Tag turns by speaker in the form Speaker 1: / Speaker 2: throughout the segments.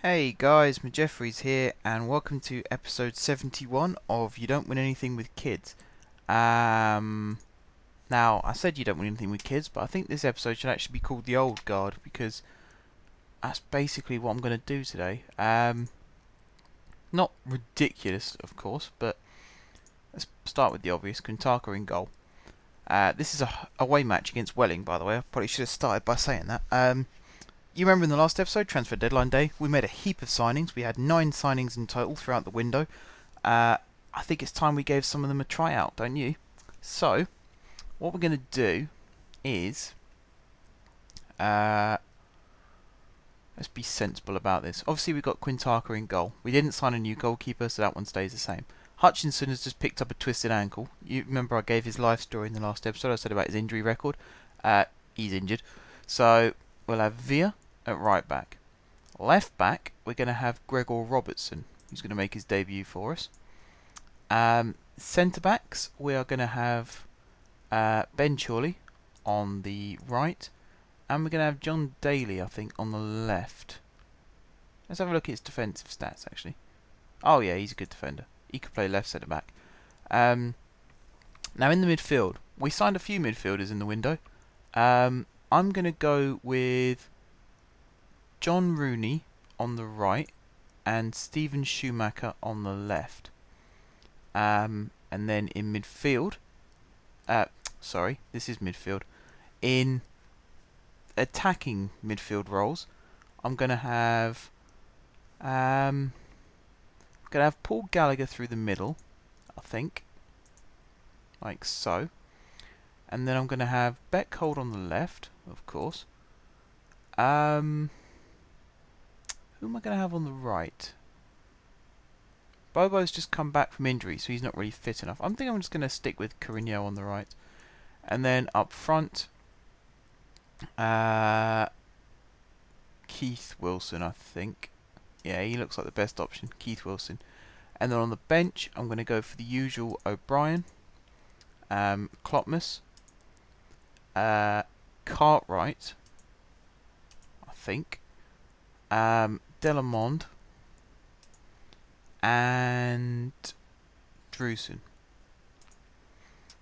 Speaker 1: Hey guys, Jeffries here, and welcome to episode 71 of You Don't Win Anything with Kids. Now, I said you don't win anything with kids, but I think this episode should actually be called The Old Guard, because that's basically what I'm going to do today. Not ridiculous, of course, but let's start with the obvious. Quintaka in goal. This is a away match against Welling, by the way. I probably should have started by saying that. You remember in the last episode, Transfer Deadline Day, we made a heap of signings. We had 9 signings in total throughout the window. I think it's time we gave some of them a tryout, don't you? So, what we're going to do is... let's be sensible about this. Obviously, we've got Quintaka in goal. We didn't sign a new goalkeeper, so that one stays the same. Hutchinson has just picked up a twisted ankle. You remember I gave his life story in the last episode. I said about his injury record. He's injured. So, we'll have Villa at right back. Left back, we're going to have Gregor Robertson, who's going to make his debut for us. Centre backs, we are going to have Ben Chorley on the right, and we're going to have John Daly, I think, on the left. Let's have a look at his defensive stats, actually. Oh yeah, he's a good defender. He could play left centre back. Now in the midfield, we signed a few midfielders in the window. I'm going to go with John Rooney on the right and Steven Schumacher on the left. And then in midfield, sorry, this is midfield. In attacking midfield roles, I'm going to have Paul Gallagher through the middle, I think, like so. And then I'm going to have Beckhold on the left, of course. Who am I going to have on the right? Bobo's just come back from injury, so he's not really fit enough. I'm just going to stick with Carino on the right. And then up front, Keith Wilson, I think. Yeah, he looks like the best option, Keith Wilson. And then on the bench, I'm going to go for the usual O'Brien, Klopmas, Cartwright, I think, Delamond, and Drusen.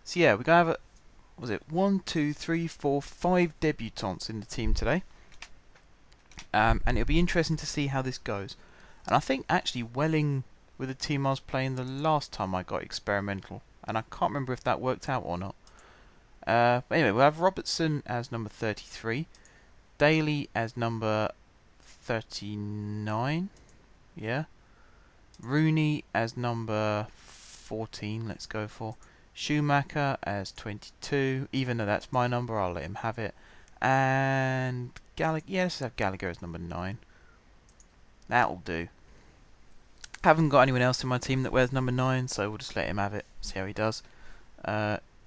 Speaker 1: So yeah, we're going to have was it 1, 2, 3, 4, 5 debutants in the team today. And it'll be interesting to see how this goes. And I think actually Welling with the team I was playing the last time I got experimental, and I can't remember if that worked out or not. But anyway, we'll have Robertson as number 33, Daly as number 39, yeah. Rooney as number 14, let's go for. Schumacher as 22, even though that's my number, I'll let him have it. And Gallagher, yeah, let's have Gallagher as number 9. That'll do. Haven't got anyone else in my team that wears number 9, so we'll just let him have it, see how he does.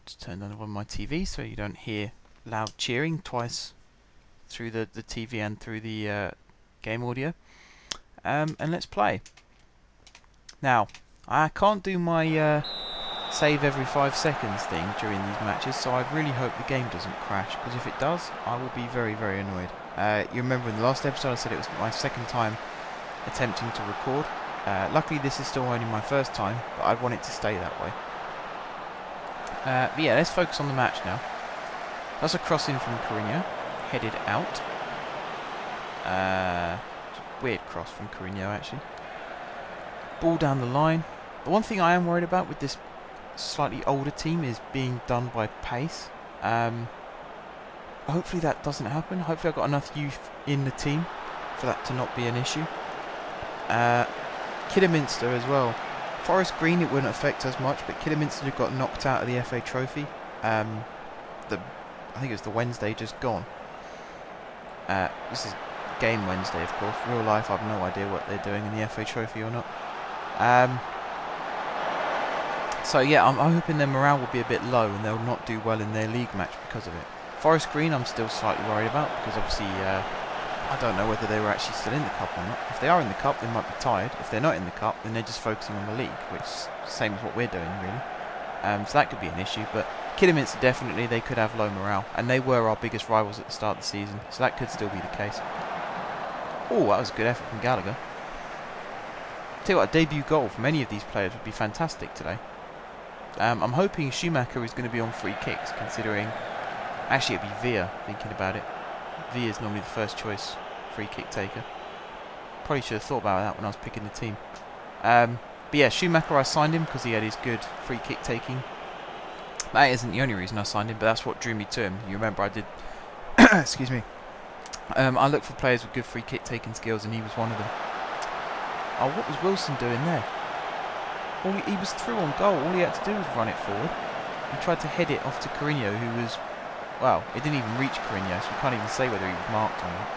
Speaker 1: Just turn on one of my TVs so you don't hear loud cheering twice through the TV and through the game audio. And let's play. Now, I can't do my save every 5 seconds thing during these matches, so I really hope the game doesn't crash, because if it does, I will be very, very annoyed. You remember in the last episode I said it was my second time attempting to record. Luckily this is still only my first time, but I want it to stay that way. But yeah, let's focus on the match now. That's a cross in from Carino, headed out. Weird cross from Carino actually. Ball down the line. The one thing I am worried about with this slightly older team is being done by pace. Hopefully that doesn't happen. Hopefully I've got enough youth in the team for that to not be an issue. Kidderminster as well. Forest Green it wouldn't affect us much, but Kidderminster got knocked out of the FA Trophy. I think it was the Wednesday just gone. This is game Wednesday, of course. Real life, I've no idea what they're doing in the FA Trophy or not. So yeah, I'm hoping their morale will be a bit low and they'll not do well in their league match because of it. Forest Green I'm still slightly worried about, because obviously I don't know whether they were actually still in the cup or not. If they are in the cup, they might be tired. If they're not in the cup, then they're just focusing on the league, which is the same as what we're doing really. So that could be an issue, but Kidderminster definitely, they could have low morale, and they were our biggest rivals at the start of the season, so that could still be the case. Oh, that was a good effort from Gallagher. Tell you what, a debut goal from any of these players would be fantastic today. I'm hoping Schumacher is going to be on free kicks, considering... Actually, it'd be Villa, thinking about it. Villa is normally the first choice free kick taker. Probably should have thought about that when I was picking the team. But yeah, Schumacher, I signed him because he had his good free kick taking. That isn't the only reason I signed him, but that's what drew me to him. You remember I did... excuse me. I looked for players with good free kick taking skills, and he was one of them. Oh, what was Wilson doing there? He was through on goal. All he had to do was run it forward. He tried to head it off to Carrinho, who was... Well, it didn't even reach Carrinho, so we can't even say whether he was marked or not.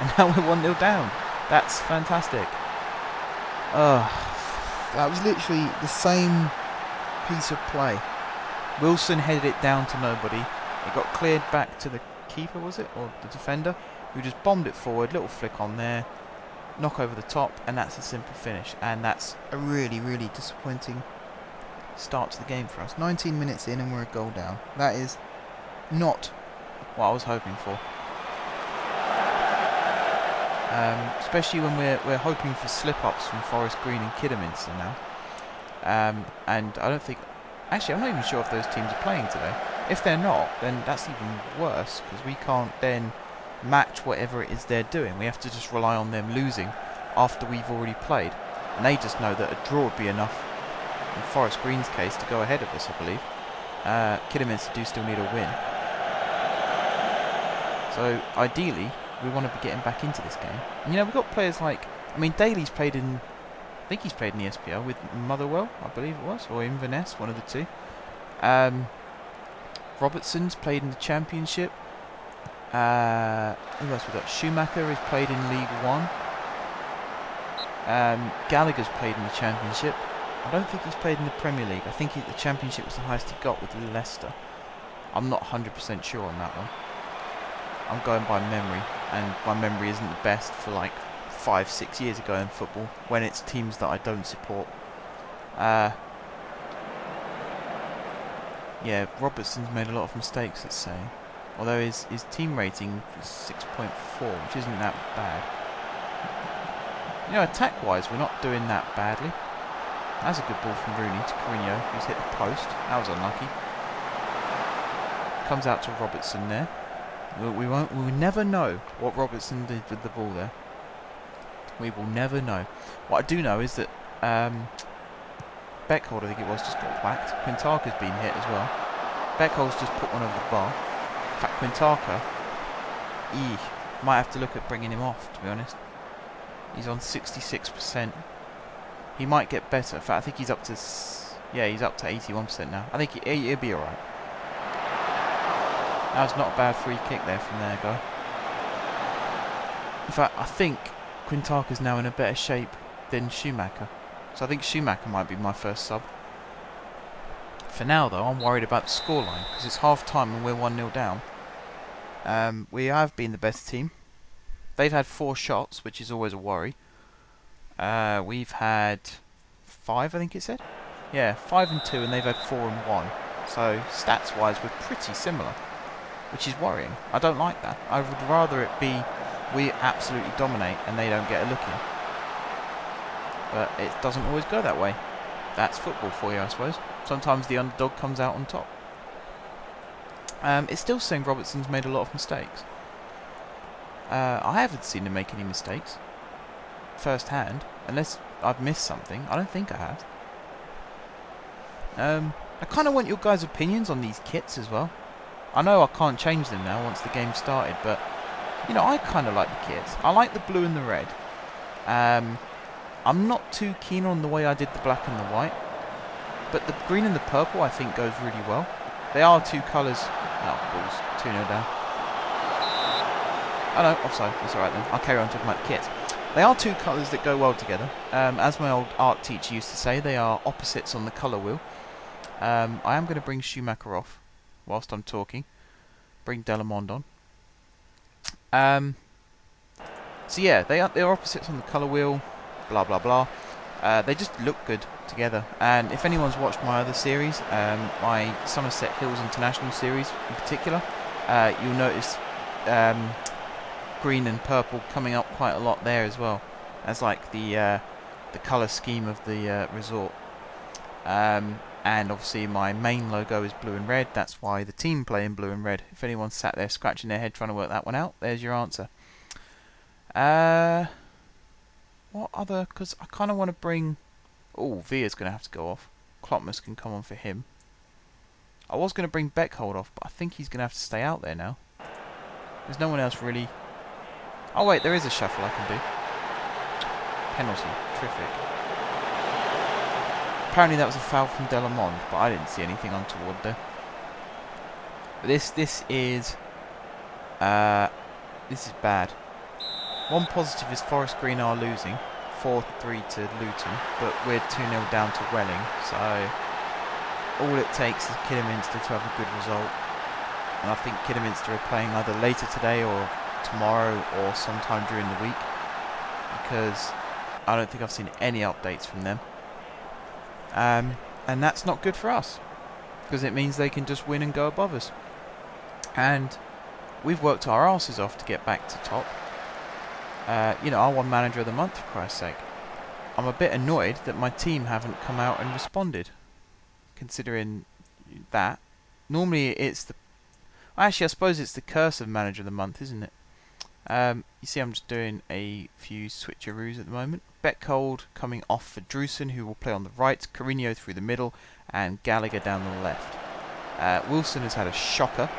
Speaker 1: And now we're 1-0 down. That's fantastic. That was literally the same piece of play. Wilson headed it down to nobody. It got cleared back to the keeper, was it? Or the defender, who just bombed it forward. Little flick on there. Knock over the top, and that's a simple finish. And that's a really, really disappointing start to the game for us. 19 minutes in and we're a goal down. That is not what I was hoping for. Especially when we're hoping for slip-ups from Forest Green and Kidderminster now. And I don't think... Actually, I'm not even sure if those teams are playing today. If they're not, then that's even worse, because we can't then match whatever it is they're doing. We have to just rely on them losing after we've already played. And they just know that a draw would be enough, in Forest Green's case, to go ahead of us, I believe. Kidderminster do still need a win. So, ideally, we want to be getting back into this game. And, you know, we've got players like... I mean, Daly's played in... I think he's played in the SPL with Motherwell, I believe it was, or Inverness, one of the two. Robertson's played in the Championship. Who else we got? Schumacher has played in League One. Gallagher's played in the Championship. I don't think he's played in the Premier League. I think the Championship was the highest he got with Leicester. I'm not 100% sure on that one. I'm going by memory, and my memory isn't the best for like 5-6 years ago in football, when it's teams that I don't support. Yeah, Robertson's made a lot of mistakes, let's say. Although his team rating is 6.4, which isn't that bad. You know, attack-wise, we're not doing that badly. That's a good ball from Rooney to Carrinho, who's hit the post. That was unlucky. Comes out to Robertson there. We will never know what Robertson did with the ball there. We will never know. What I do know is that Beckhold, I think it was, just got whacked. Quintaka's been hit as well. Beckhold's just put one over the bar. In fact, Quintaka, might have to look at bringing him off, to be honest. He's on 66%. He might get better. In fact, I think he's up to... Yeah, he's up to 81% now. I think he'll be alright. That was not a bad free kick there from their guy. In fact, I think Quintaka's now in a better shape than Schumacher. So I think Schumacher might be my first sub. For now, though, I'm worried about the scoreline, because it's half-time and we're 1-0 down. We have been the best team. They've had 4 shots, which is always a worry. We've had 5, I think it said? Yeah, 5 and 2, and they've had 4 and 1. So, stats-wise, we're pretty similar, which is worrying. I don't like that. I would rather it be we absolutely dominate and they don't get a look in. But it doesn't always go that way. That's football for you, I suppose. Sometimes the underdog comes out on top. It's still saying Robertson's made a lot of mistakes. I haven't seen him make any mistakes first hand, unless I've missed something. I don't think I have. I kind of want your guys' opinions on these kits as well. I know I can't change them now once the game started, but you know, I kind of like the kits. I like the blue and the red. I'm not too keen on the way I did the black and the white, but the green and the purple I think goes really well. They are 2 colours. No, balls. 2-0 down. Oh no, offside. That's alright then. I'll carry on talking about the kits. They are 2 colours that go well together. As my old art teacher used to say, they are opposites on the colour wheel. I am going to bring Schumacher off whilst I'm talking. Bring Delamond on. So yeah, they're opposites on the colour wheel. Blah blah blah. They just look good together. And if anyone's watched my other series, my Somerset Hills International series in particular, you'll notice green and purple coming up quite a lot there as well, as like the colour scheme of the resort. And obviously my main logo is blue and red. That's why the team play in blue and red. If anyone's sat there scratching their head trying to work that one out, there's your answer. What other? Because I kind of want to bring. Oh, Via's going to have to go off. Klopmas can come on for him. I was going to bring Beckhold off, but I think he's going to have to stay out there now. There's no one else really. Oh wait, there is a shuffle I can do. Penalty. Terrific. Apparently that was a foul from Delamond, but I didn't see anything untoward there. But this is bad. One positive is Forest Green are losing 4-3 to Luton, but we're 2-0 down to Welling, so all it takes is Kidderminster to have a good result. And I think Kidderminster are playing either later today or tomorrow or sometime during the week, because I don't think I've seen any updates from them. And that's not good for us, because it means they can just win and go above us. And we've worked our asses off to get back to top. You know, I won Manager of the Month, for Christ's sake. I'm a bit annoyed that my team haven't come out and responded, considering that. Normally it's the... Actually, I suppose it's the curse of Manager of the Month, isn't it? You see I'm just doing a few switcheroos at the moment. Beckhold coming off for Drewson, who will play on the right, Carino through the middle, and Gallagher down the left. Wilson has had a shocker.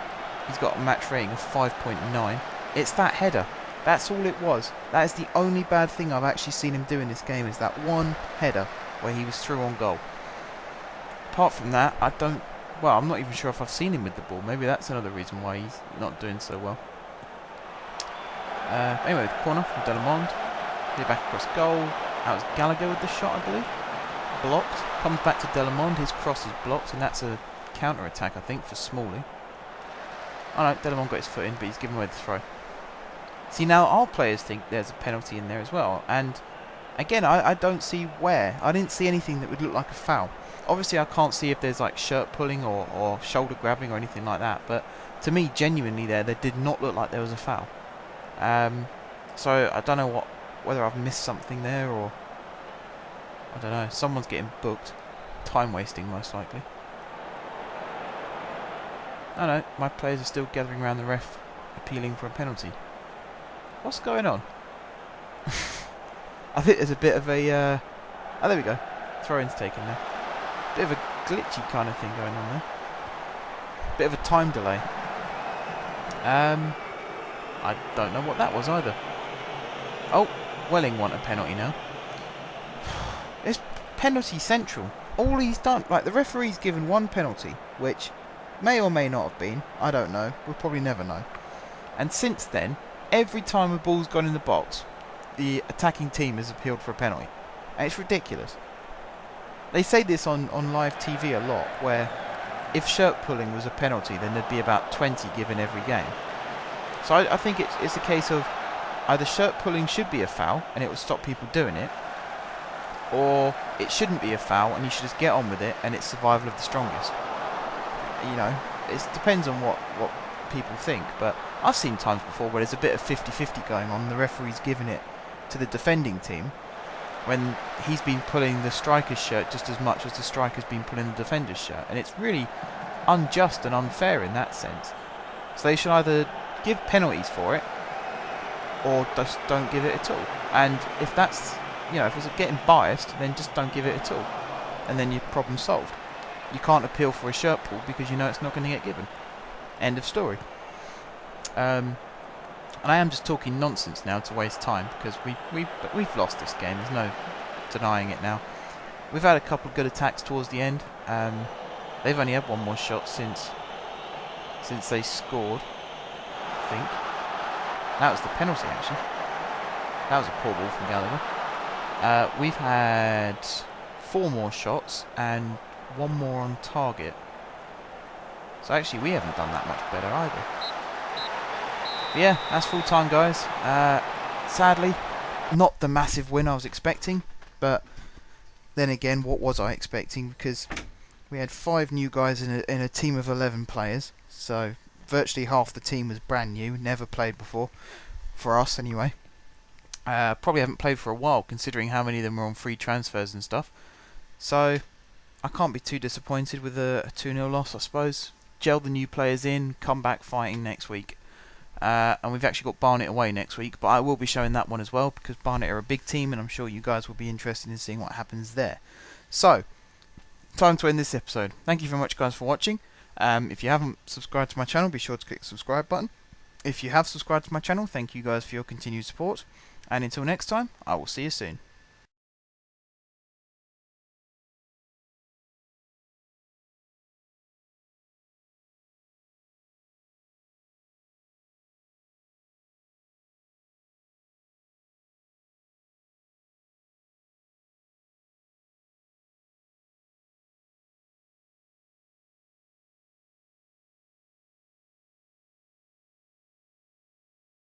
Speaker 1: He's got a match rating of 5.9. It's that header. That's all it was. That is the only bad thing I've actually seen him do in this game, is that one header where he was through on goal. Apart from that, I don't... Well, I'm not even sure if I've seen him with the ball. Maybe that's another reason why he's not doing so well. Anyway, the corner from Delamond. Clear back across goal. That was Gallagher with the shot, I believe. Blocked. Comes back to Delamond. His cross is blocked, and that's a counter-attack, I think, for Smalley. Oh no, Delamond got his foot in, but he's given away the throw. See, now our players think there's a penalty in there as well, and again, I don't see where. I didn't see anything that would look like a foul. Obviously, I can't see if there's like shirt pulling or shoulder grabbing or anything like that, but to me, genuinely there did not look like there was a foul. So I don't know whether I've missed something there, or I don't know. Someone's getting booked. Time wasting, most likely. I don't know. My players are still gathering around the ref, appealing for a penalty. What's going on? I think there's a bit of a... oh, there we go. Throw-in's taken there. Bit of a glitchy kind of thing going on there. Bit of a time delay. I don't know what that was either. Oh, Welling want a penalty now. It's penalty central. All he's done... Like, the referee's given one penalty, which may or may not have been. I don't know. We'll probably never know. And since then, every time a ball's gone in the box, the attacking team has appealed for a penalty. And it's ridiculous. They say this on live TV a lot, where if shirt pulling was a penalty, then there'd be about 20 given every game. So I think it's a case of either shirt pulling should be a foul and it would stop people doing it, or it shouldn't be a foul and you should just get on with it and it's survival of the strongest. You know, it depends on what people think, but I've seen times before where there's a bit of 50-50 going on and the referee's giving it to the defending team when he's been pulling the striker's shirt just as much as the striker's been pulling the defender's shirt, and it's really unjust and unfair in that sense. So they should either give penalties for it or just don't give it at all. And if that's, you know, if it's getting biased, then just don't give it at all, and then your problem's solved. You can't appeal for a shirt pull because you know it's not going to get given. End of story. And I am just talking nonsense now to waste time, because we've lost this game. There's no denying it now. We've had a couple of good attacks towards the end. They've only had one more shot since they scored, I think. That was the penalty, actually. That was a poor ball from Gallagher. We've had 4 more shots and 1 more on target. So actually we haven't done that much better either. But yeah, that's full time, guys. Sadly, not the massive win I was expecting, but then again, what was I expecting? Because we had 5 new guys in a team of 11 players, so virtually half the team was brand new, never played before. for us anyway. Probably haven't played for a while, considering how many of them are on free transfers and stuff. So I can't be too disappointed with a 2-0 loss, I suppose. Gel the new players in, come back fighting next week. And we've actually got Barnet away next week, but I will be showing that one as well, because Barnet are a big team, and I'm sure you guys will be interested in seeing what happens there. So, time to end this episode. Thank you very much, guys, for watching. If you haven't subscribed to my channel, be sure to click the subscribe button. If you have subscribed to my channel, thank you guys for your continued support. And until next time, I will see you soon.